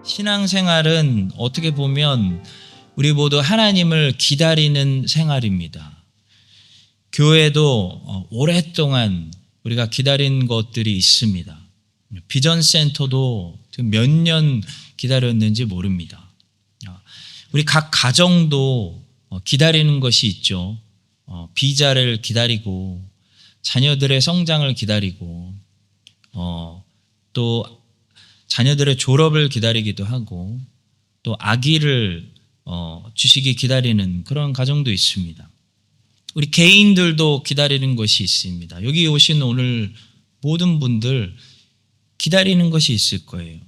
신앙생활은 어떻게 보면 우리 모두 하나님을 기다리는 생활입니다. 교회도 오랫동안 우리가 기다린 것들이 있습니다. 비전센터도 몇 년 기다렸는지 모릅니다. 우리 각 가정도 기다리는 것이 있죠. 비자를 기다리고 자녀들의 성장을 기다리고 또 자녀들의 졸업을 기다리기도 하고 또 아기를 주시기 기다리는 그런 가정도 있습니다. 우리 개인들도 기다리는 것이 있습니다. 여기 오신 오늘 모든 분들 기다리는 것이 있을 거예요.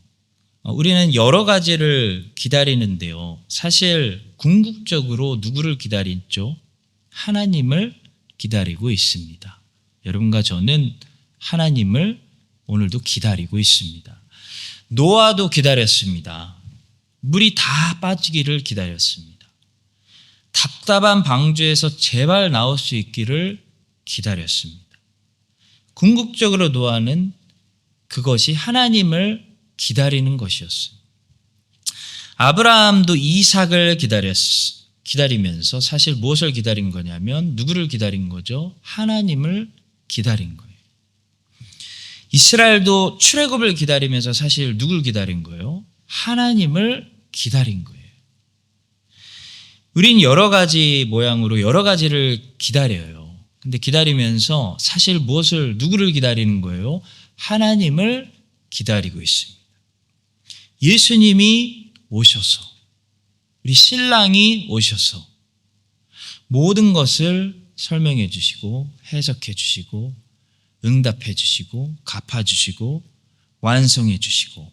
우리는 여러 가지를 기다리는데요. 사실 궁극적으로 누구를 기다리죠? 하나님을 기다리고 있습니다. 여러분과 저는 하나님을 오늘도 기다리고 있습니다. 노아도 기다렸습니다. 물이 다 빠지기를 기다렸습니다. 답답한 방주에서 제발 나올 수 있기를 기다렸습니다. 궁극적으로 노아는 그것이 하나님을 기다리는 것이었습니다. 아브라함도 이삭을 기다리면서 사실 무엇을 기다린 거냐면 누구를 기다린 거죠? 하나님을 기다린 거예요. 이스라엘도 출애굽을 기다리면서 사실 누굴 기다린 거예요? 하나님을 기다린 거예요. 우린 여러 가지 모양으로 여러 가지를 기다려요. 근데 기다리면서 사실 누구를 기다리는 거예요? 하나님을 기다리고 있습니다. 예수님이 오셔서, 우리 신랑이 오셔서 모든 것을 설명해 주시고 해석해 주시고 응답해 주시고 갚아 주시고 완성해 주시고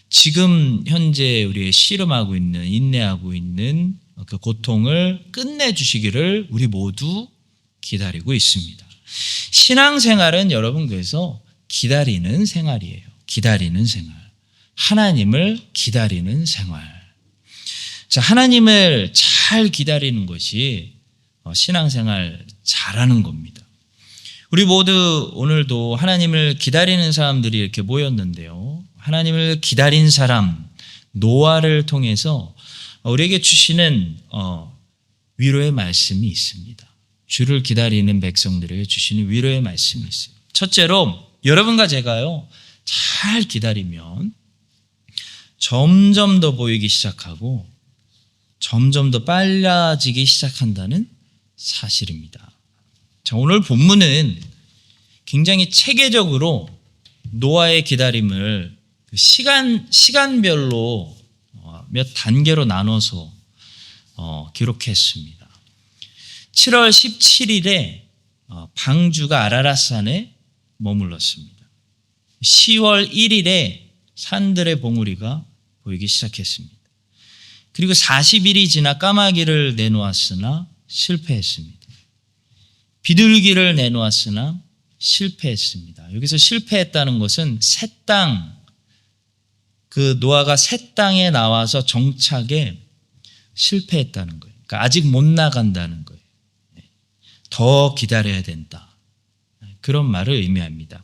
지금 현재 우리의 씨름하고 있는 인내하고 있는 그 고통을 끝내 주시기를 우리 모두 기다리고 있습니다. 신앙생활은 여러분 그래서 기다리는 생활이에요. 기다리는 생활. 하나님을 기다리는 생활. 자, 하나님을 잘 기다리는 것이 신앙생활 잘하는 겁니다. 우리 모두 오늘도 하나님을 기다리는 사람들이 이렇게 모였는데요. 하나님을 기다린 사람 노아를 통해서 우리에게 주시는 위로의 말씀이 있습니다. 주를 기다리는 백성들에게 주시는 위로의 말씀이 있어요. 첫째로 여러분과 제가요 잘 기다리면 점점 더 보이기 시작하고 점점 더 빨라지기 시작한다는 사실입니다. 자, 오늘 본문은 굉장히 체계적으로 노아의 기다림을 시간별로 몇 단계로 나눠서 기록했습니다. 7월 17일에 방주가 아라랏산에 머물렀습니다. 10월 1일에 산들의 봉우리가 보이기 시작했습니다. 그리고 40일이 지나 까마귀를 내놓았으나 실패했습니다. 비둘기를 내놓았으나 실패했습니다. 여기서 실패했다는 것은 새 땅, 그 노아가 새 땅에 나와서 정착에 실패했다는 거예요. 그러니까 아직 못 나간다는 거예요. 더 기다려야 된다. 그런 말을 의미합니다.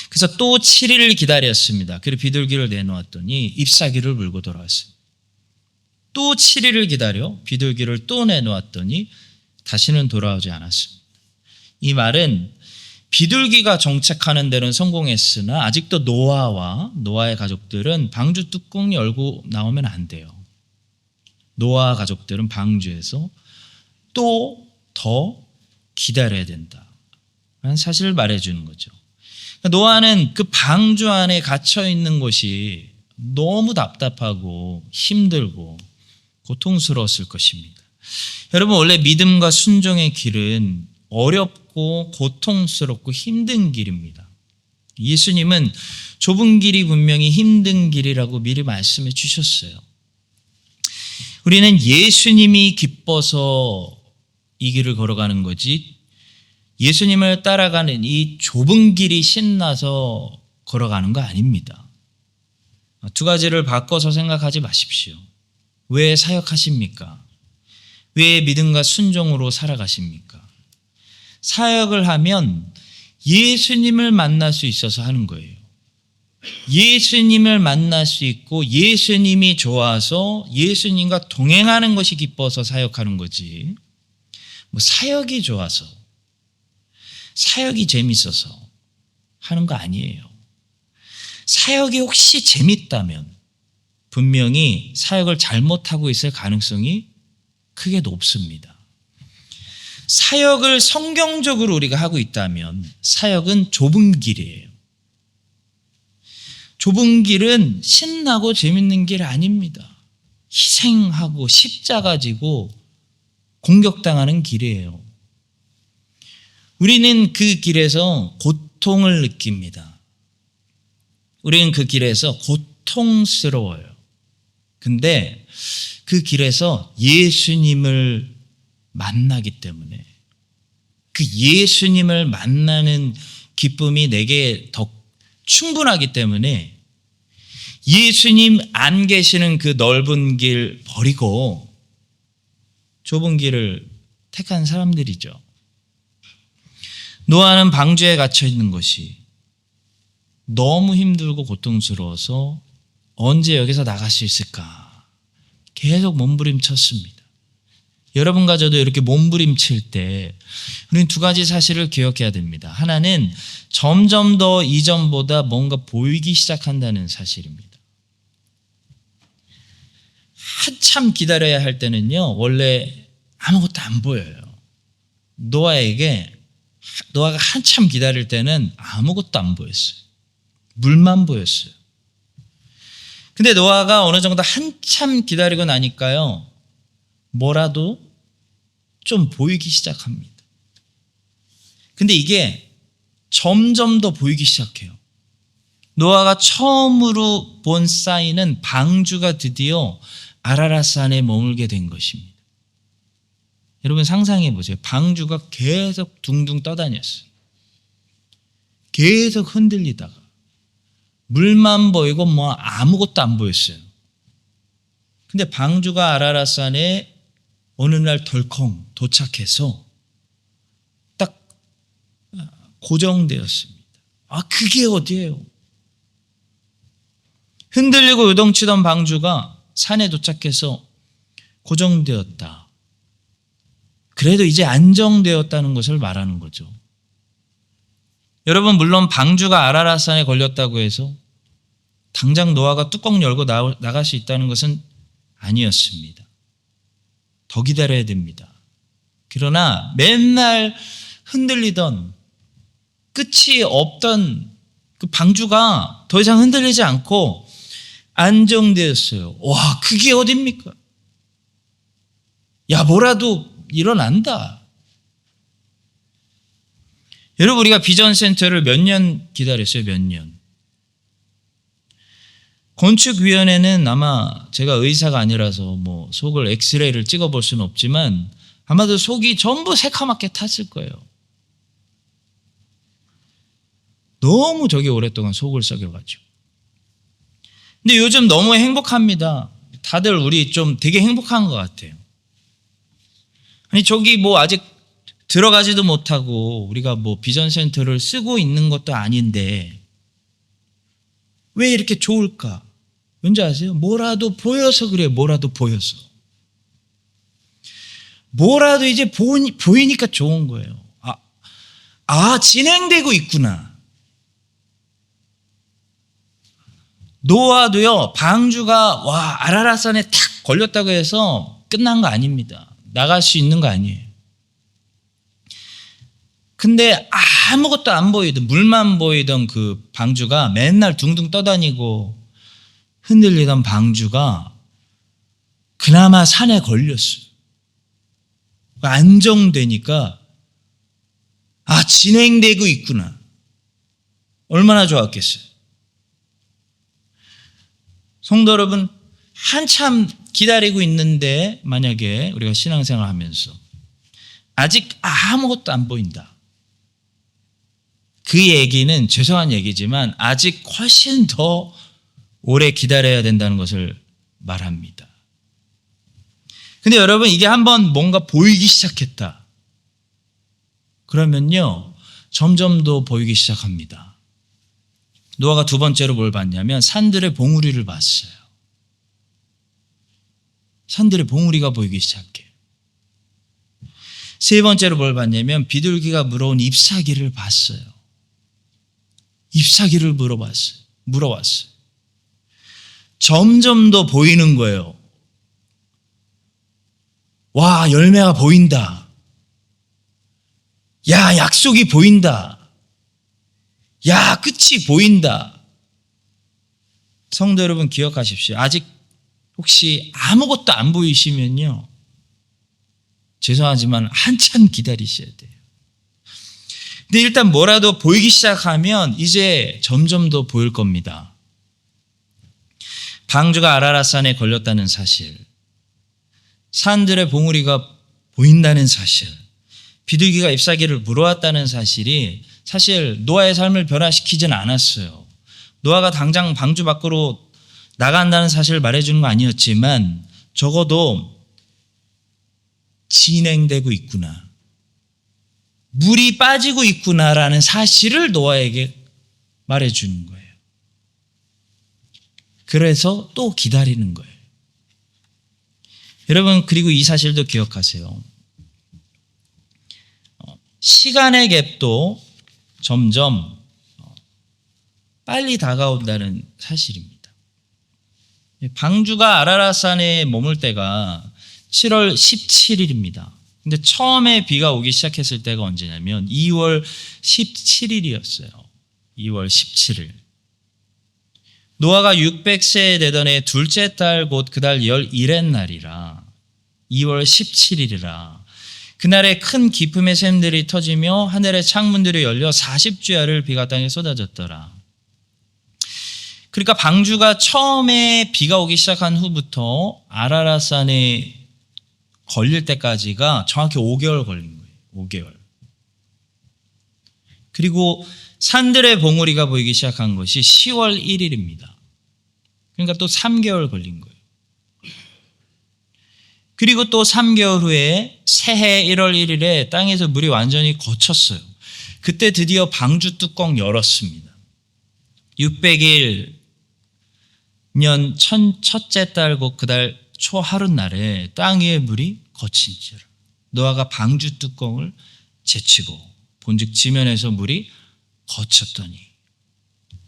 그래서 또 7일을 기다렸습니다. 그리고 비둘기를 내놓았더니 잎사귀를 물고 돌아왔습니다. 또 7일을 기다려 비둘기를 또 내놓았더니 다시는 돌아오지 않았습니다. 이 말은 비둘기가 정착하는 데는 성공했으나 아직도 노아와 노아의 가족들은 방주 뚜껑 열고 나오면 안 돼요. 노아 가족들은 방주에서 또 더 기다려야 된다. 라는 사실을 말해주는 거죠. 노아는 그 방주 안에 갇혀 있는 것이 너무 답답하고 힘들고 고통스러웠을 것입니다. 여러분, 원래 믿음과 순종의 길은 어렵고 고통스럽고 힘든 길입니다. 예수님은 좁은 길이 분명히 힘든 길이라고 미리 말씀해 주셨어요. 우리는 예수님이 기뻐서 이 길을 걸어가는 거지 예수님을 따라가는 이 좁은 길이 신나서 걸어가는 거 아닙니다. 두 가지를 바꿔서 생각하지 마십시오. 왜 사역하십니까? 왜 믿음과 순종으로 살아가십니까? 사역을 하면 예수님을 만날 수 있어서 하는 거예요. 예수님을 만날 수 있고 예수님이 좋아서 예수님과 동행하는 것이 기뻐서 사역하는 거지. 뭐 사역이 좋아서, 사역이 재밌어서 하는 거 아니에요. 사역이 혹시 재밌다면 분명히 사역을 잘못하고 있을 가능성이 크게 높습니다. 사역을 성경적으로 우리가 하고 있다면 사역은 좁은 길이에요. 좁은 길은 신나고 재밌는 길 아닙니다. 희생하고 십자가 지고 공격당하는 길이에요. 우리는 그 길에서 고통을 느낍니다. 우리는 그 길에서 고통스러워요. 근데 그 길에서 예수님을 만나기 때문에 그 예수님을 만나는 기쁨이 내게 더 충분하기 때문에 예수님 안 계시는 그 넓은 길 버리고 좁은 길을 택한 사람들이죠. 노아는 방주에 갇혀 있는 것이 너무 힘들고 고통스러워서 언제 여기서 나갈 수 있을까 계속 몸부림쳤습니다. 여러분과 저도 이렇게 몸부림칠 때 우리는 두 가지 사실을 기억해야 됩니다. 하나는 점점 더 이전보다 뭔가 보이기 시작한다는 사실입니다. 한참 기다려야 할 때는요, 원래 아무것도 안 보여요. 노아가 한참 기다릴 때는 아무것도 안 보였어요. 물만 보였어요. 근데 노아가 어느 정도 한참 기다리고 나니까요, 뭐라도 좀 보이기 시작합니다. 근데 이게 점점 더 보이기 시작해요. 노아가 처음으로 본 사인은 방주가 드디어 아라랏산에 머물게 된 것입니다. 여러분 상상해 보세요. 방주가 계속 둥둥 떠다녔어요. 계속 흔들리다가 물만 보이고 뭐 아무것도 안 보였어요. 근데 방주가 아라랏산에 어느 날 덜컹 도착해서 딱 고정되었습니다. 그게 어디예요? 흔들리고 요동치던 방주가 산에 도착해서 고정되었다. 그래도 이제 안정되었다는 것을 말하는 거죠. 여러분, 물론 방주가 아라랏산에 걸렸다고 해서 당장 노아가 뚜껑 열고 나갈 수 있다는 것은 아니었습니다. 더 기다려야 됩니다. 그러나 맨날 흔들리던 끝이 없던 그 방주가 더 이상 흔들리지 않고 안정되었어요. 와, 그게 어딥니까? 야, 뭐라도 일어난다. 여러분, 우리가 비전센터를 몇 년 기다렸어요? 몇 년. 건축위원회는 아마 제가 의사가 아니라서 뭐 속을 엑스레이를 찍어볼 수는 없지만 아마도 속이 전부 새카맣게 탔을 거예요. 너무 저기 오랫동안 속을 썩여가지고. 근데 요즘 너무 행복합니다. 다들 우리 좀 되게 행복한 것 같아요. 아니, 저기 뭐 아직 들어가지도 못하고 우리가 뭐 비전센터를 쓰고 있는 것도 아닌데 왜 이렇게 좋을까? 뭔지 아세요? 뭐라도 보여서 그래요. 뭐라도 보여서. 뭐라도 이제 보이니까 좋은 거예요. 진행되고 있구나. 노아도요, 방주가 아라랏산에 탁 걸렸다고 해서 끝난 거 아닙니다. 나갈 수 있는 거 아니에요. 근데 아무것도 안 보이던, 물만 보이던 그 방주가 맨날 둥둥 떠다니고 흔들리던 방주가 그나마 산에 걸렸어요. 안정되니까 진행되고 있구나. 얼마나 좋았겠어요. 성도 여러분, 한참 기다리고 있는데 만약에 우리가 신앙생활 하면서 아직 아무것도 안 보인다. 그 얘기는 죄송한 얘기지만 아직 훨씬 더 오래 기다려야 된다는 것을 말합니다. 근데 여러분, 이게 한번 뭔가 보이기 시작했다. 그러면요, 점점 더 보이기 시작합니다. 노아가 두 번째로 뭘 봤냐면 산들의 봉우리를 봤어요. 산들의 봉우리가 보이기 시작해요. 세 번째로 뭘 봤냐면 비둘기가 물어온 잎사귀를 봤어요. 잎사귀를 물어왔어요. 점점 더 보이는 거예요. 와, 열매가 보인다. 야, 약속이 보인다. 야, 끝이 보인다. 성도 여러분 기억하십시오. 아직 혹시 아무것도 안 보이시면요, 죄송하지만 한참 기다리셔야 돼요. 근데 일단 뭐라도 보이기 시작하면 이제 점점 더 보일 겁니다. 방주가 아라랏산에 걸렸다는 사실, 산들의 봉우리가 보인다는 사실, 비둘기가 잎사귀를 물어왔다는 사실이 사실 노아의 삶을 변화시키진 않았어요. 노아가 당장 방주 밖으로 나간다는 사실을 말해주는 거 아니었지만 적어도 진행되고 있구나, 물이 빠지고 있구나라는 사실을 노아에게 말해주는 거예요. 그래서 또 기다리는 거예요. 여러분, 그리고 이 사실도 기억하세요. 시간의 갭도 점점 빨리 다가온다는 사실입니다. 방주가 아라랏산에 머물 때가 7월 17일입니다. 근데 처음에 비가 오기 시작했을 때가 언제냐면 2월 17일이었어요. 2월 17일. 노아가 600세 되던 해 둘째 달 곧 그달 11의 날이라 2월 17일이라 그날에 큰 기품의 샘들이 터지며 하늘의 창문들이 열려 40주야를 비가 땅에 쏟아졌더라. 그러니까 방주가 처음에 비가 오기 시작한 후부터 아라랏산에 걸릴 때까지가 정확히 5개월 걸린 거예요. 5개월. 그리고 산들의 봉우리가 보이기 시작한 것이 10월 1일입니다. 그러니까 또 3개월 걸린 거예요. 그리고 또 3개월 후에 새해 1월 1일에 땅에서 물이 완전히 걷혔어요. 그때 드디어 방주 뚜껑 열었습니다. 600일 년 첫째 달 곧 그달 초 하룻날에 땅 위에 물이 걷힌 줄 노아가 방주 뚜껑을 제치고 본즉 지면에서 물이 걷혔더니.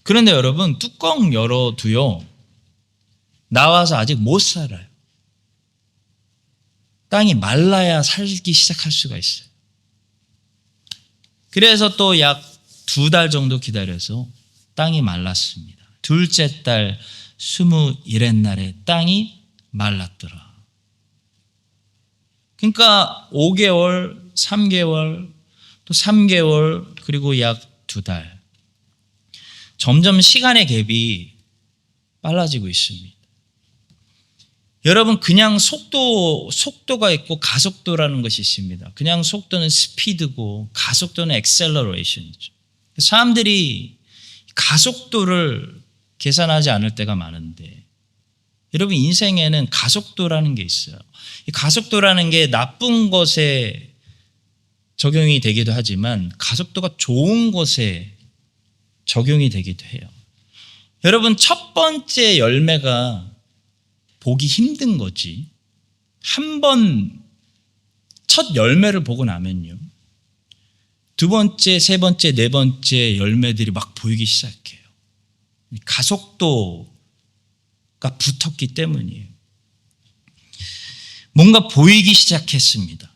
그런데 여러분, 뚜껑 열어도요, 나와서 아직 못 살아요. 땅이 말라야 살기 시작할 수가 있어요. 그래서 또 약 2달 정도 기다려서 땅이 말랐습니다. 둘째 달 21의 날에 땅이 말랐더라. 그러니까 5개월, 3개월, 또 3개월, 그리고 약 2달. 점점 시간의 갭이 빨라지고 있습니다. 여러분, 그냥 속도가 있고 가속도라는 것이 있습니다. 그냥 속도는 스피드고 가속도는 액셀러레이션이죠. 사람들이 가속도를 계산하지 않을 때가 많은데, 여러분, 인생에는 가속도라는 게 있어요. 이 가속도라는 게 나쁜 것에 적용이 되기도 하지만 가속도가 좋은 것에 적용이 되기도 해요. 여러분, 첫 번째 열매가 보기 힘든 거지, 한 번 첫 열매를 보고 나면요, 두 번째, 세 번째, 네 번째 열매들이 막 보이기 시작해요. 가속도가 붙었기 때문이에요. 뭔가 보이기 시작했습니다.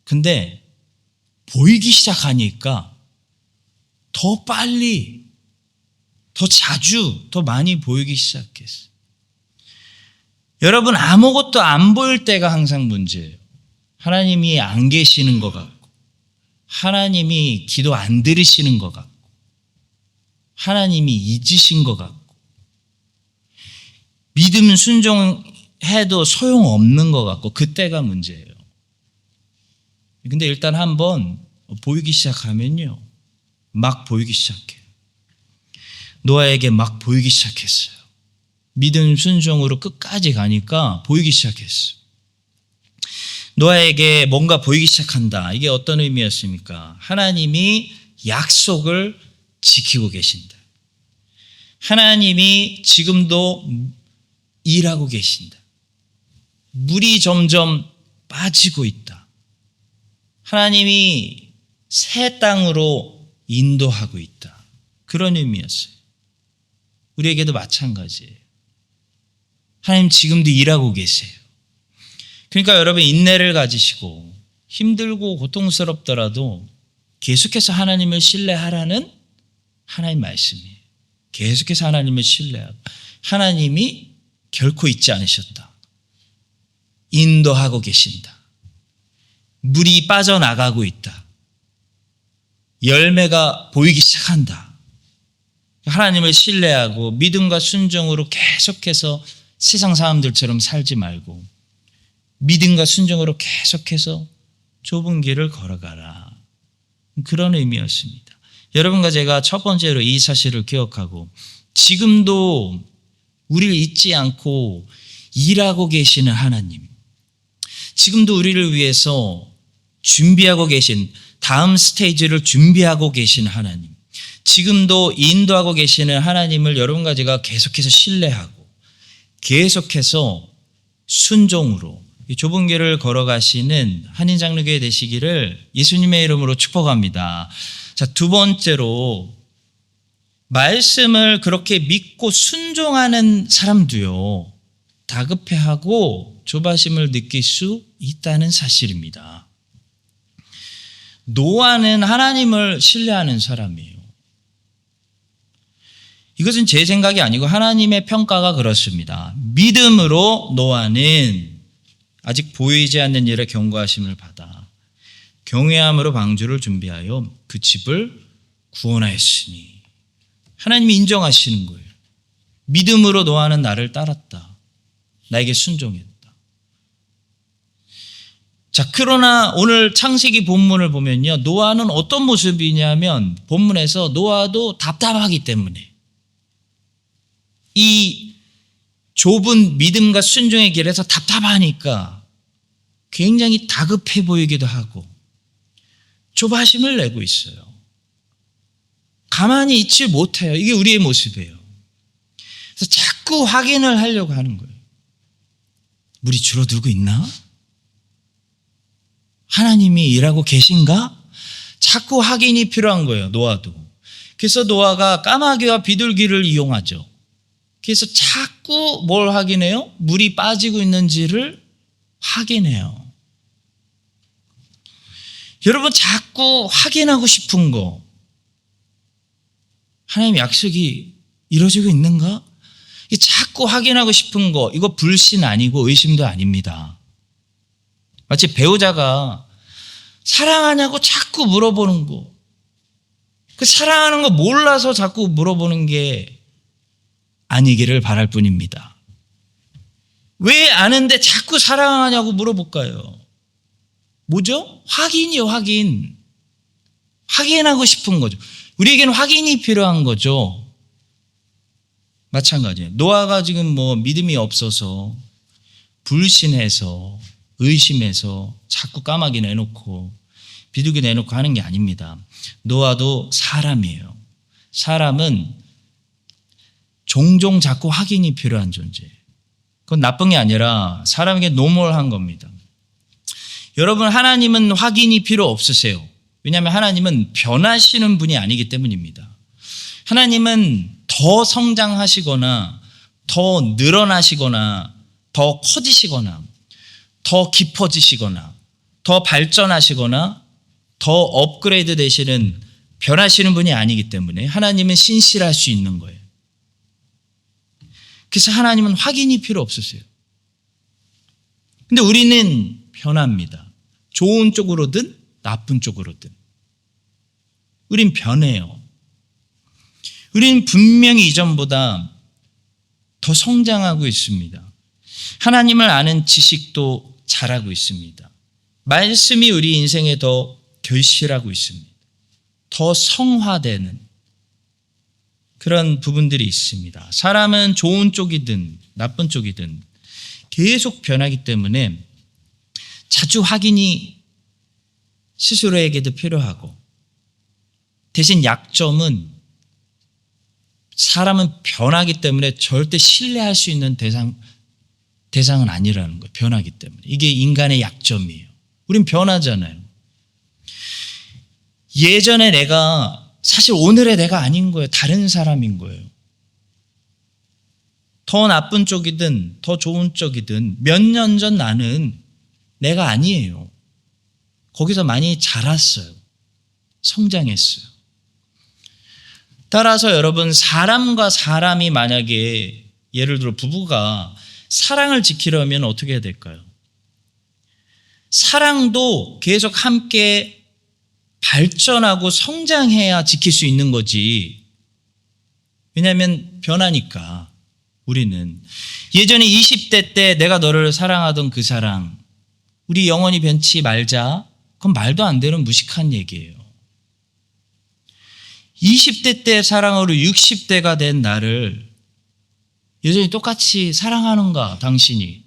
근데 보이기 시작하니까 더 빨리, 더 자주, 더 많이 보이기 시작했어요. 여러분, 아무것도 안 보일 때가 항상 문제예요. 하나님이 안 계시는 것 같고, 하나님이 기도 안 들으시는 것 같고, 하나님이 잊으신 것 같고, 믿음 순종해도 소용없는 것 같고, 그때가 문제예요. 근데 일단 한번 보이기 시작하면요, 막 보이기 시작해요. 노아에게 막 보이기 시작했어요. 믿음 순종으로 끝까지 가니까 보이기 시작했어요. 노아에게 뭔가 보이기 시작한다. 이게 어떤 의미였습니까? 하나님이 약속을 지키고 계신다. 하나님이 지금도 일하고 계신다. 물이 점점 빠지고 있다. 하나님이 새 땅으로 인도하고 있다. 그런 의미였어요. 우리에게도 마찬가지예요. 하나님 지금도 일하고 계세요. 그러니까 여러분 인내를 가지시고 힘들고 고통스럽더라도 계속해서 하나님을 신뢰하라는 하나님 말씀이에요. 계속해서 하나님을 신뢰하고 하나님이 결코 잊지 않으셨다. 인도하고 계신다. 물이 빠져나가고 있다. 열매가 보이기 시작한다. 하나님을 신뢰하고 믿음과 순종으로 계속해서 세상 사람들처럼 살지 말고 믿음과 순종으로 계속해서 좁은 길을 걸어가라. 그런 의미였습니다. 여러분과 제가 첫 번째로 이 사실을 기억하고 지금도 우리를 잊지 않고 일하고 계시는 하나님, 지금도 우리를 위해서 준비하고 계신 다음 스테이지를 준비하고 계시는 하나님, 지금도 인도하고 계시는 하나님을 여러분과 제가 계속해서 신뢰하고 계속해서 순종으로 이 좁은 길을 걸어가시는 한인장로교회 되시기를 예수님의 이름으로 축복합니다. 자, 두 번째로 말씀을 그렇게 믿고 순종하는 사람도요, 다급해하고 조바심을 느낄 수 있다는 사실입니다. 노아는 하나님을 신뢰하는 사람이에요. 이것은 제 생각이 아니고 하나님의 평가가 그렇습니다. 믿음으로 노아는 아직 보이지 않는 일에 경고하심을 받아 경외함으로 방주를 준비하여 그 집을 구원하였으니, 하나님이 인정하시는 거예요. 믿음으로 노아는 나를 따랐다. 나에게 순종했다. 자, 그러나 오늘 창세기 본문을 보면요, 노아는 어떤 모습이냐면 본문에서 노아도 답답하기 때문에 이 좁은 믿음과 순종의 길에서 답답하니까 굉장히 다급해 보이기도 하고 조바심을 내고 있어요. 가만히 있지 못해요. 이게 우리의 모습이에요. 그래서 자꾸 확인을 하려고 하는 거예요. 물이 줄어들고 있나? 하나님이 일하고 계신가? 자꾸 확인이 필요한 거예요, 노아도. 그래서 노아가 까마귀와 비둘기를 이용하죠. 그래서 자꾸 뭘 확인해요? 물이 빠지고 있는지를 확인해요. 여러분, 자꾸 확인하고 싶은 거, 하나님 약속이 이루어지고 있는가? 자꾸 확인하고 싶은 거, 이거 불신 아니고 의심도 아닙니다. 마치 배우자가 사랑하냐고 자꾸 물어보는 거, 그 사랑하는 거 몰라서 자꾸 물어보는 게 아니기를 바랄 뿐입니다. 왜 아는데 자꾸 사랑하냐고 물어볼까요? 뭐죠? 확인이요, 확인. 확인하고 싶은 거죠. 우리에게는 확인이 필요한 거죠. 마찬가지예요. 노아가 지금 뭐 믿음이 없어서 불신해서 의심해서 자꾸 까마귀 내놓고 비둘기 내놓고 하는 게 아닙니다. 노아도 사람이에요. 사람은 종종 자꾸 확인이 필요한 존재예요. 그건 나쁜 게 아니라 사람에게 노멀한 겁니다. 여러분, 하나님은 확인이 필요 없으세요. 왜냐하면 하나님은 변하시는 분이 아니기 때문입니다. 하나님은 더 성장하시거나 더 늘어나시거나 더 커지시거나 더 깊어지시거나 더 발전하시거나 더 업그레이드 되시는, 변하시는 분이 아니기 때문에 하나님은 신실할 수 있는 거예요. 그래서 하나님은 확인이 필요 없으세요. 근데 우리는 변합니다. 좋은 쪽으로든 나쁜 쪽으로든 우린 변해요. 우린 분명히 이전보다 더 성장하고 있습니다. 하나님을 아는 지식도 잘하고 있습니다. 말씀이 우리 인생에 더 결실하고 있습니다. 더 성화되는 그런 부분들이 있습니다. 사람은 좋은 쪽이든 나쁜 쪽이든 계속 변하기 때문에 자주 확인이 스스로에게도 필요하고, 대신 약점은 사람은 변하기 때문에 절대 신뢰할 수 있는 대상은 아니라는 거예요. 변하기 때문에. 이게 인간의 약점이에요. 우린 변하잖아요. 예전에 내가 사실 오늘의 내가 아닌 거예요. 다른 사람인 거예요. 더 나쁜 쪽이든 더 좋은 쪽이든 몇 년 전 나는 내가 아니에요. 거기서 많이 자랐어요. 성장했어요. 따라서 여러분, 사람과 사람이 만약에 예를 들어 부부가 사랑을 지키려면 어떻게 해야 될까요? 사랑도 계속 함께 발전하고 성장해야 지킬 수 있는 거지. 왜냐하면 변하니까. 우리는 예전에 20대 때 내가 너를 사랑하던 그 사랑, 우리 영원히 변치 말자. 그건 말도 안 되는 무식한 얘기예요. 20대 때 사랑으로 60대가 된 나를 여전히 똑같이 사랑하는가, 당신이?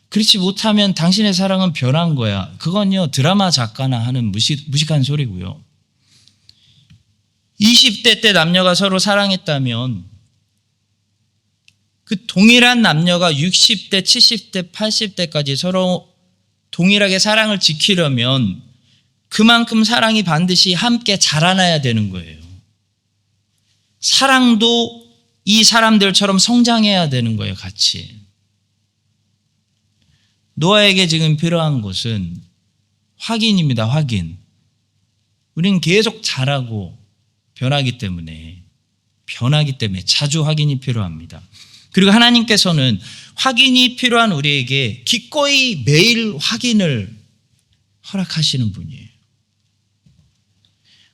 그렇지 못하면 당신의 사랑은 변한 거야. 그건요, 드라마 작가나 하는 무식한 소리고요. 20대 때 남녀가 서로 사랑했다면 그 동일한 남녀가 60대, 70대, 80대까지 서로 동일하게 사랑을 지키려면 그만큼 사랑이 반드시 함께 자라나야 되는 거예요. 사랑도 이 사람들처럼 성장해야 되는 거예요, 같이. 노아에게 지금 필요한 것은 확인입니다, 확인. 우리는 계속 자라고 변하기 때문에 자주 확인이 필요합니다. 그리고 하나님께서는 확인이 필요한 우리에게 기꺼이 매일 확인을 허락하시는 분이에요.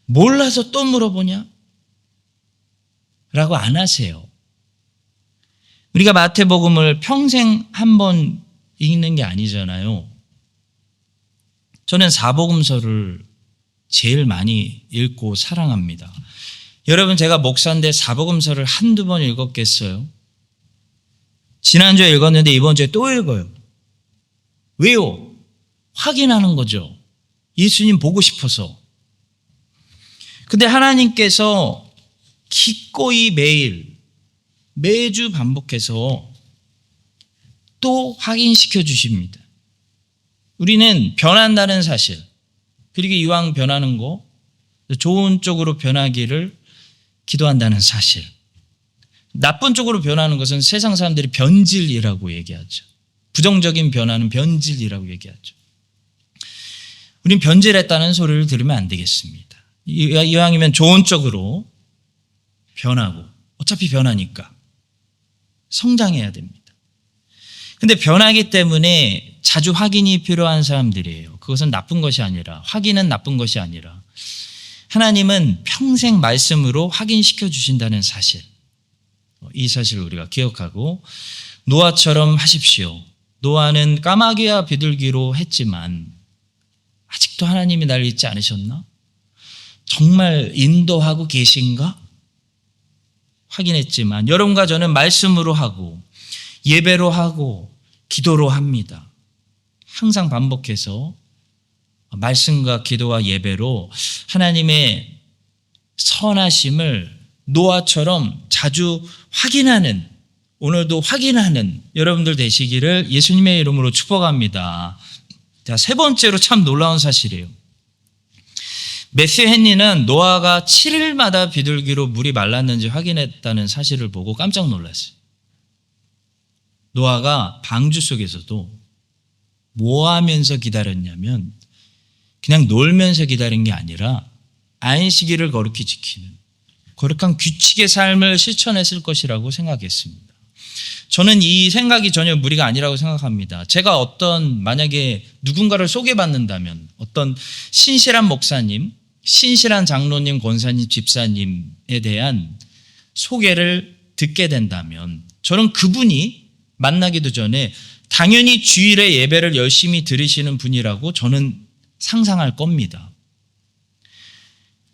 몰라서 또 물어보냐? 라고 안 하세요. 우리가 마태복음을 평생 한 번 읽는 게 아니잖아요. 저는 사복음서를 제일 많이 읽고 사랑합니다. 여러분, 제가 목사인데 사복음서를 한두 번 읽었겠어요? 지난주에 읽었는데 이번 주에 또 읽어요. 왜요? 확인하는 거죠. 예수님 보고 싶어서. 근데 하나님께서 기꺼이 매주 반복해서 또 확인시켜 주십니다. 우리는 변한다는 사실, 그리고 이왕 변하는 거 좋은 쪽으로 변하기를 기도한다는 사실. 나쁜 쪽으로 변하는 것은 세상 사람들이 변질이라고 얘기하죠. 부정적인 변화는 변질이라고 얘기하죠. 우린 변질했다는 소리를 들으면 안 되겠습니다. 이왕이면 좋은 쪽으로 변하고, 어차피 변하니까 성장해야 됩니다. 근데 변하기 때문에 자주 확인이 필요한 사람들이에요. 그것은 나쁜 것이 아니라, 확인은 나쁜 것이 아니라 하나님은 평생 말씀으로 확인시켜 주신다는 사실, 이 사실을 우리가 기억하고 노아처럼 하십시오. 노아는 까마귀와 비둘기로 했지만 아직도 하나님이 날 잊지 않으셨나? 정말 인도하고 계신가? 확인했지만 여러분과 저는 말씀으로 하고 예배로 하고 기도로 합니다. 항상 반복해서 말씀과 기도와 예배로 하나님의 선하심을 노아처럼 자주 확인하는, 오늘도 확인하는 여러분들 되시기를 예수님의 이름으로 축복합니다. 자, 세 번째로 참 놀라운 사실이에요. 매튜 헨리는 노아가 7일마다 비둘기로 물이 말랐는지 확인했다는 사실을 보고 깜짝 놀랐어요. 노아가 방주 속에서도 뭐 하면서 기다렸냐면 그냥 놀면서 기다린 게 아니라 안식일을 거룩히 지키는 거룩한 규칙의 삶을 실천했을 것이라고 생각했습니다. 저는 이 생각이 전혀 무리가 아니라고 생각합니다. 제가 만약에 누군가를 소개받는다면 어떤 신실한 목사님, 신실한 장로님, 권사님, 집사님에 대한 소개를 듣게 된다면 저는 그분이 만나기도 전에 당연히 주일에 예배를 열심히 드리시는 분이라고 저는 상상할 겁니다.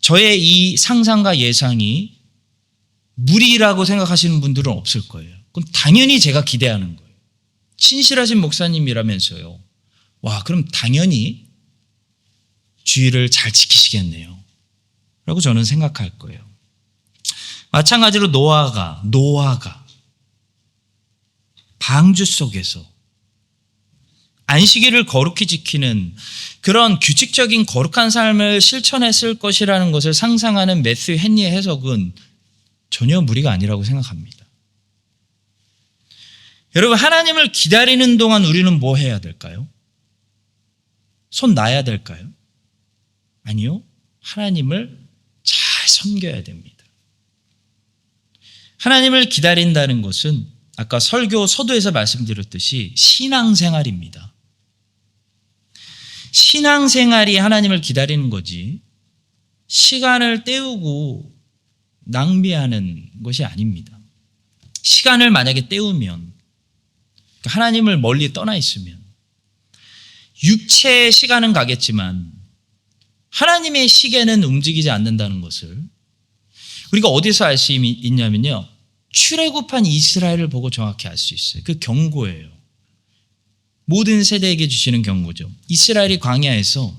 저의 이 상상과 예상이 무리라고 생각하시는 분들은 없을 거예요. 그건 당연히 제가 기대하는 거예요. 신실하신 목사님이라면서요. 와, 그럼 당연히 주의를 잘 지키시겠네요 라고 저는 생각할 거예요. 마찬가지로 노아가 방주 속에서 안식일을 거룩히 지키는 그런 규칙적인 거룩한 삶을 실천했을 것이라는 것을 상상하는 매튜 헨리의 해석은 전혀 무리가 아니라고 생각합니다. 여러분, 하나님을 기다리는 동안 우리는 뭐 해야 될까요? 손 놔야 될까요? 아니요. 하나님을 잘 섬겨야 됩니다. 하나님을 기다린다는 것은 아까 설교 서두에서 말씀드렸듯이 신앙생활입니다. 신앙생활이 하나님을 기다리는 거지 시간을 때우고 낭비하는 것이 아닙니다. 시간을 만약에 때우면 하나님을 멀리 떠나 있으면 육체의 시간은 가겠지만 하나님의 시계는 움직이지 않는다는 것을 우리가 어디서 알 수 있냐면요. 출애굽한 이스라엘을 보고 정확히 알 수 있어요. 그 경고예요. 모든 세대에게 주시는 경고죠. 이스라엘이 광야에서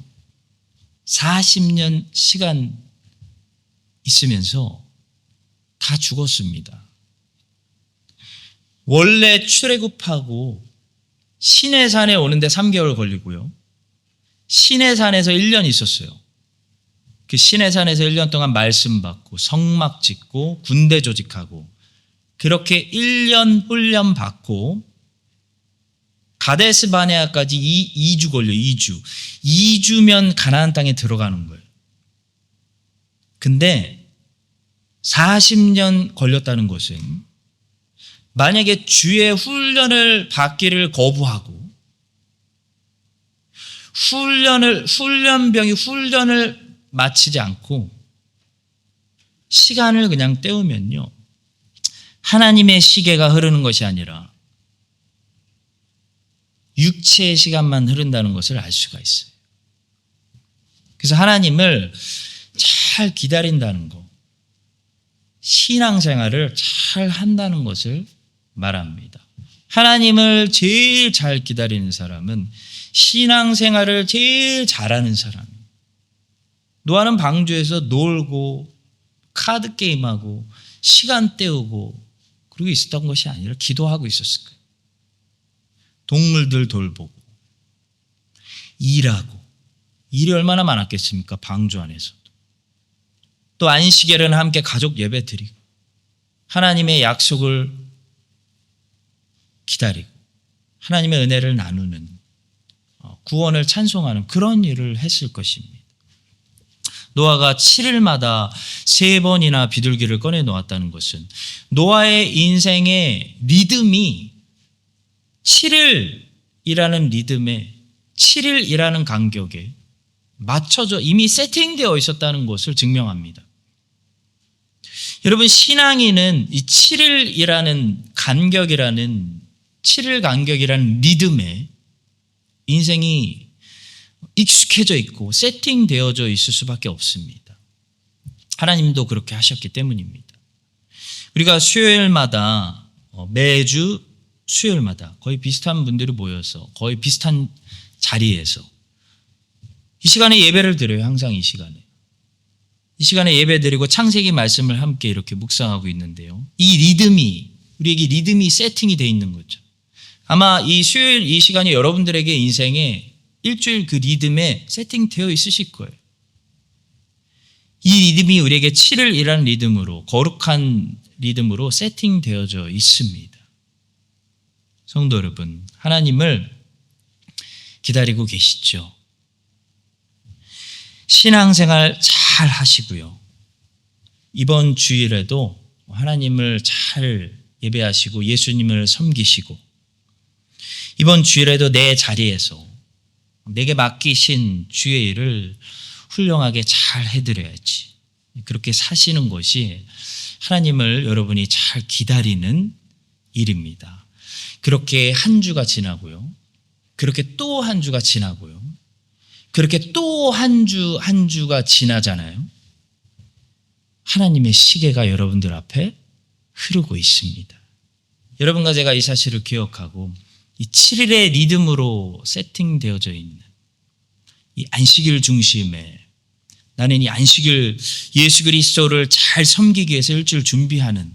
40년 시간 있으면서 다 죽었습니다. 원래 출애굽하고 시내산에 오는데 3개월 걸리고요. 시내산에서 1년 있었어요. 그 시내산에서 1년 동안 말씀 받고 성막 짓고 군대 조직하고 그렇게 1년 훈련 받고 가데스 바네아까지 2주 걸려 2주면 가나안 땅에 들어가는 거예요. 근데 40년 걸렸다는 것은 만약에 주의 훈련을 받기를 거부하고 훈련병이 훈련을 마치지 않고 시간을 그냥 때우면요. 하나님의 시계가 흐르는 것이 아니라 육체의 시간만 흐른다는 것을 알 수가 있어요. 그래서 하나님을 잘 기다린다는 것, 신앙생활을 잘 한다는 것을 말합니다. 하나님을 제일 잘 기다리는 사람은 신앙생활을 제일 잘하는 사람이에요. 노아는 방주에서 놀고 카드 게임하고 시간 때우고 그러고 있었던 것이 아니라 기도하고 있었을 거예요. 동물들 돌보고 일하고 일이 얼마나 많았겠습니까? 방주 안에서도. 또 안식일에는 함께 가족 예배 드리고 하나님의 약속을 기다리고 하나님의 은혜를 나누는 구원을 찬송하는 그런 일을 했을 것입니다. 노아가 7일마다 3번이나 비둘기를 꺼내 놓았다는 것은 노아의 인생의 리듬이 7일이라는 리듬에 7일이라는 간격에 맞춰져 이미 세팅되어 있었다는 것을 증명합니다. 여러분, 신앙인은 이 7일이라는 간격이라는 7일 간격이라는 리듬에 인생이 익숙해져 있고 세팅되어져 있을 수밖에 없습니다. 하나님도 그렇게 하셨기 때문입니다. 우리가 수요일마다 매주 수요일마다 거의 비슷한 분들이 모여서 거의 비슷한 자리에서 이 시간에 예배를 드려요. 항상 이 시간에 예배 드리고 창세기 말씀을 함께 이렇게 묵상하고 있는데요. 이 리듬이 우리에게 리듬이 세팅이 되어 있는 거죠. 아마 이 수요일 이 시간이 여러분들에게 인생에 일주일 그 리듬에 세팅되어 있으실 거예요. 이 리듬이 우리에게 7일이라는 리듬으로 거룩한 리듬으로 세팅되어져 있습니다. 성도 여러분, 하나님을 기다리고 계시죠? 신앙생활 잘 하시고요. 이번 주일에도 하나님을 잘 예배하시고 예수님을 섬기시고 이번 주일에도 내 자리에서 내게 맡기신 주의 일을 훌륭하게 잘 해드려야지. 그렇게 사시는 것이 하나님을 여러분이 잘 기다리는 일입니다. 그렇게 한 주가 지나고요. 그렇게 또 한 주가 지나고요. 그렇게 또 한 주가 지나잖아요. 하나님의 시계가 여러분들 앞에 흐르고 있습니다. 여러분과 제가 이 사실을 기억하고 이 7일의 리듬으로 세팅되어져 있는 이 안식일 중심에 나는 이 안식일 예수 그리스도를 잘 섬기기 위해서 일주일 준비하는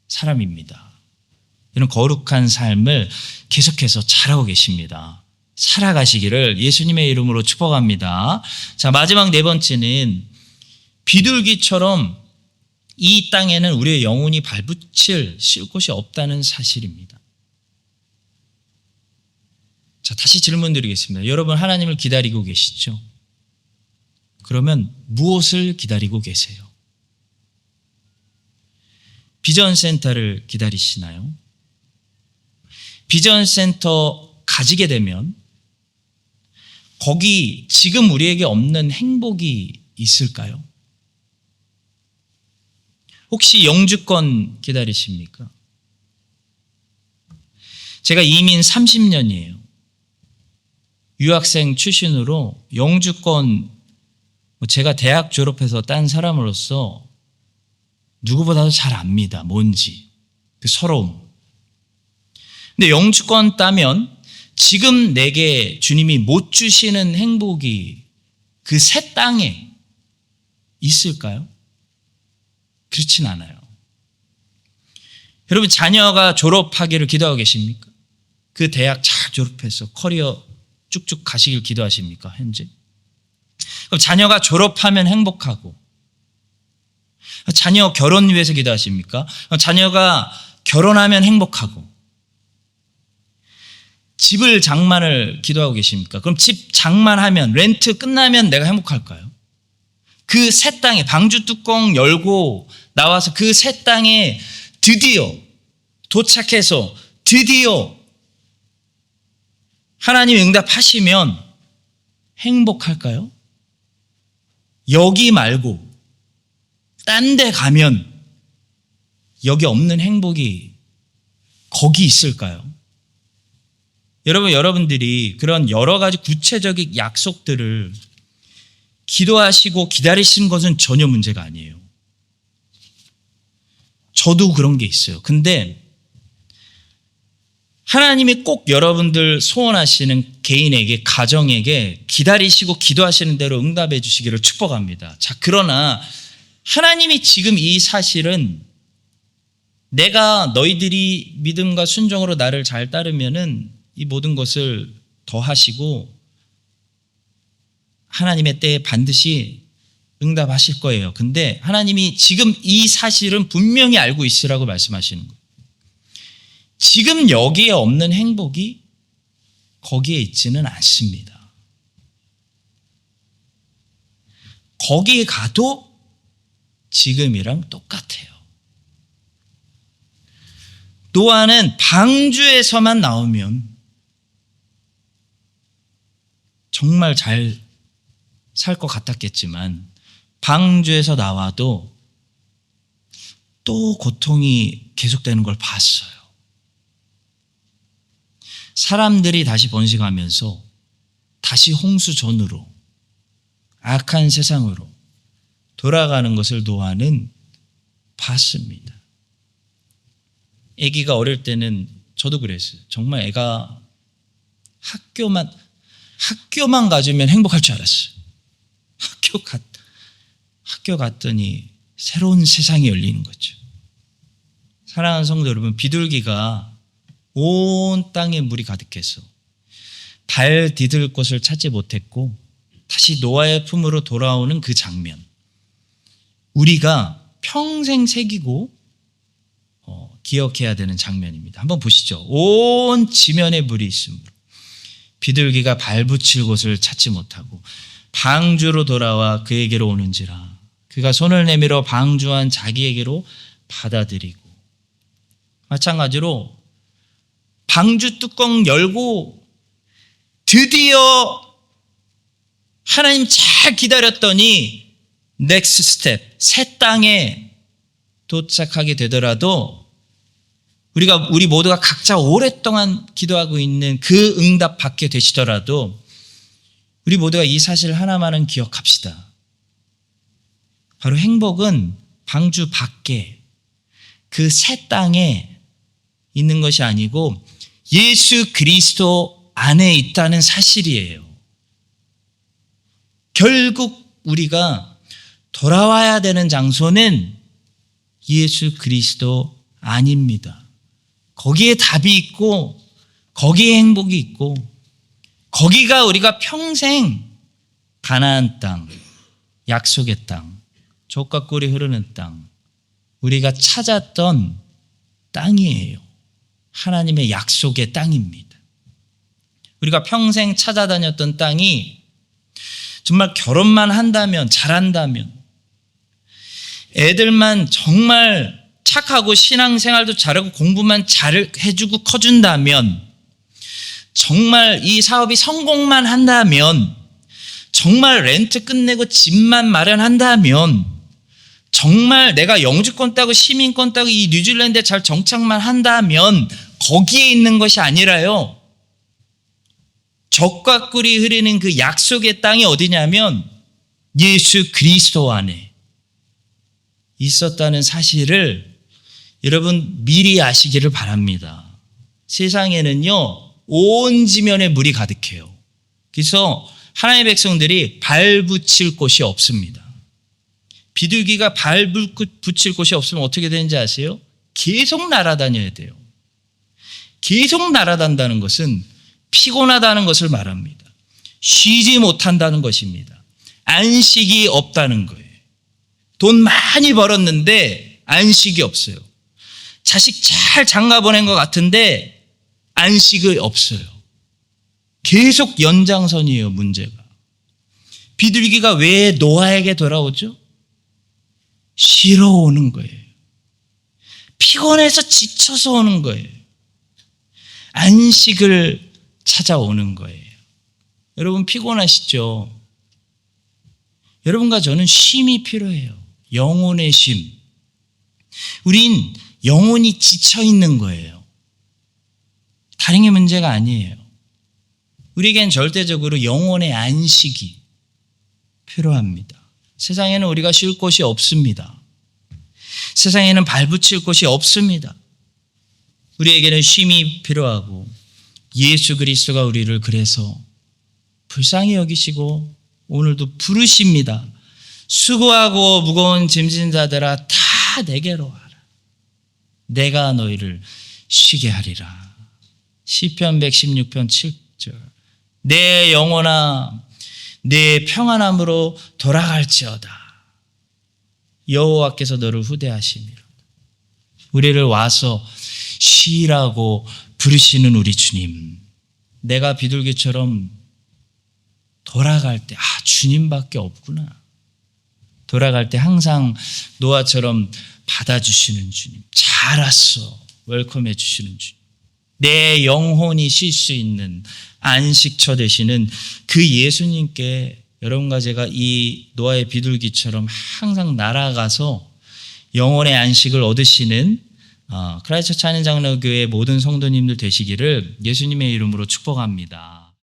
사람입니다. 이런 거룩한 삶을 계속해서 잘하고 계십니다. 살아가시기를 예수님의 이름으로 축복합니다. 자, 마지막 네 번째는 비둘기처럼 이 땅에는 우리의 영혼이 발붙일 쉴 곳이 없다는 사실입니다. 자, 다시 질문 드리겠습니다. 여러분 하나님을 기다리고 계시죠? 그러면 무엇을 기다리고 계세요? 비전센터를 기다리시나요? 비전센터 가지게 되면 거기 지금 우리에게 없는 행복이 있을까요? 혹시 영주권 기다리십니까? 제가 이민 30년이에요. 유학생 출신으로 영주권, 제가 대학 졸업해서 딴 사람으로서 누구보다도 잘 압니다. 뭔지. 그 서러움. 근데 영주권 따면 지금 내게 주님이 못 주시는 행복이 그 새 땅에 있을까요? 그렇진 않아요. 여러분 자녀가 졸업하기를 기도하고 계십니까? 그 대학 잘 졸업해서 커리어 쭉쭉 가시길 기도하십니까? 현재? 그럼 자녀가 졸업하면 행복하고 자녀 결혼 위해서 기도하십니까? 자녀가 결혼하면 행복하고 집을 장만을 기도하고 계십니까? 그럼 집 장만하면 렌트 끝나면 내가 행복할까요? 그 새 땅에 방주 뚜껑 열고 나와서 그 새 땅에 드디어 도착해서 드디어 하나님 응답하시면 행복할까요? 여기 말고 딴 데 가면 여기 없는 행복이 거기 있을까요? 여러분들이 그런 여러 가지 구체적인 약속들을 기도하시고 기다리시는 것은 전혀 문제가 아니에요. 저도 그런 게 있어요. 근데 하나님이 꼭 여러분들 소원하시는 개인에게, 가정에게 기다리시고 기도하시는 대로 응답해 주시기를 축복합니다. 자, 그러나 하나님이 지금 이 사실은 내가 너희들이 믿음과 순종으로 나를 잘 따르면은 이 모든 것을 더하시고 하나님의 때에 반드시 응답하실 거예요. 근데 하나님이 지금 이 사실은 분명히 알고 있으라고 말씀하시는 거예요. 지금 여기에 없는 행복이 거기에 있지는 않습니다. 거기에 가도 지금이랑 똑같아요. 노아는 방주에서만 나오면 정말 잘 살 것 같았겠지만 방주에서 나와도 또 고통이 계속되는 걸 봤어요. 사람들이 다시 번식하면서 다시 홍수전으로 악한 세상으로 돌아가는 것을 노아는 봤습니다. 아기가 어릴 때는 저도 그랬어요. 정말 애가 학교만 가지면 행복할 줄 알았어요. 학교 갔더니 새로운 세상이 열리는 거죠. 사랑하는 성도 여러분, 비둘기가 온 땅에 물이 가득해서 발 디딜 곳을 찾지 못했고 다시 노아의 품으로 돌아오는 그 장면, 우리가 평생 새기고 기억해야 되는 장면입니다. 한번 보시죠. 온 지면에 물이 있으므로 비둘기가 발붙일 곳을 찾지 못하고 방주로 돌아와 그에게로 오는지라 그가 손을 내밀어 방주한 자기에게로 받아들이고, 마찬가지로 방주 뚜껑 열고 드디어 하나님 잘 기다렸더니 넥스트 스텝, 새 땅에 도착하게 되더라도 우리 모두가 각자 오랫동안 기도하고 있는 그 응답 받게 되시더라도 우리 모두가 이 사실 하나만은 기억합시다. 바로 행복은 방주 밖에 그 새 땅에 있는 것이 아니고 예수 그리스도 안에 있다는 사실이에요. 결국 우리가 돌아와야 되는 장소는 예수 그리스도 안입니다. 거기에 답이 있고 거기에 행복이 있고 거기가 우리가 평생 가나안 땅, 약속의 땅, 젖과 꿀이 흐르는 땅, 우리가 찾았던 땅이에요. 하나님의 약속의 땅입니다. 우리가 평생 찾아다녔던 땅이 정말 결혼만 한다면, 잘한다면, 애들만 정말 착하고 신앙생활도 잘하고 공부만 잘 해주고 커준다면, 정말 이 사업이 성공만 한다면, 정말 렌트 끝내고 집만 마련한다면, 정말 내가 영주권 따고 시민권 따고 이 뉴질랜드에 잘 정착만 한다면 거기에 있는 것이 아니라요. 젖과 꿀이 흐르는 그 약속의 땅이 어디냐면 예수 그리스도 안에 있었다는 사실을 여러분 미리 아시기를 바랍니다. 세상에는요, 온 지면에 물이 가득해요. 그래서 하나님의 백성들이 발 붙일 곳이 없습니다. 비둘기가 발 붙일 곳이 없으면 어떻게 되는지 아세요? 계속 날아다녀야 돼요. 계속 날아단다는 것은 피곤하다는 것을 말합니다. 쉬지 못한다는 것입니다. 안식이 없다는 거예요. 돈 많이 벌었는데 안식이 없어요. 자식 잘 장가 보낸 것 같은데 안식이 없어요. 계속 연장선이에요, 문제가. 비둘기가 왜 노아에게 돌아오죠? 쉬러 오는 거예요. 피곤해서 지쳐서 오는 거예요. 안식을 찾아오는 거예요. 여러분 피곤하시죠? 여러분과 저는 쉼이 필요해요. 영혼의 쉼. 우린 영혼이 지쳐 있는 거예요. 다른 게 문제가 아니에요. 우리에겐 절대적으로 영혼의 안식이 필요합니다. 세상에는 우리가 쉴 곳이 없습니다. 세상에는 발붙일 곳이 없습니다. 우리에게는 쉼이 필요하고 예수 그리스도가 우리를 그래서 불쌍히 여기시고 오늘도 부르십니다. 수고하고 무거운 짐진 자들아 다 내게로 와라. 내가 너희를 쉬게 하리라. 시편 116편 7절. 내 영혼아 내 평안함으로 돌아갈지어다. 여호와께서 너를 후대하시니라. 우리를 와서 쉬라고 부르시는 우리 주님. 내가 비둘기처럼 돌아갈 때 주님밖에 없구나. 돌아갈 때 항상 노아처럼 받아주시는 주님. 잘 왔어. 웰컴해 주시는 주님. 내 영혼이 쉴 수 있는 안식처 되시는 그 예수님께 여러분과 제가 이 노아의 비둘기처럼 항상 날아가서 영혼의 안식을 얻으시는 크라이스트처치 한인장로교회 모든 성도님들 되시기를 예수님의 이름으로 축복합니다.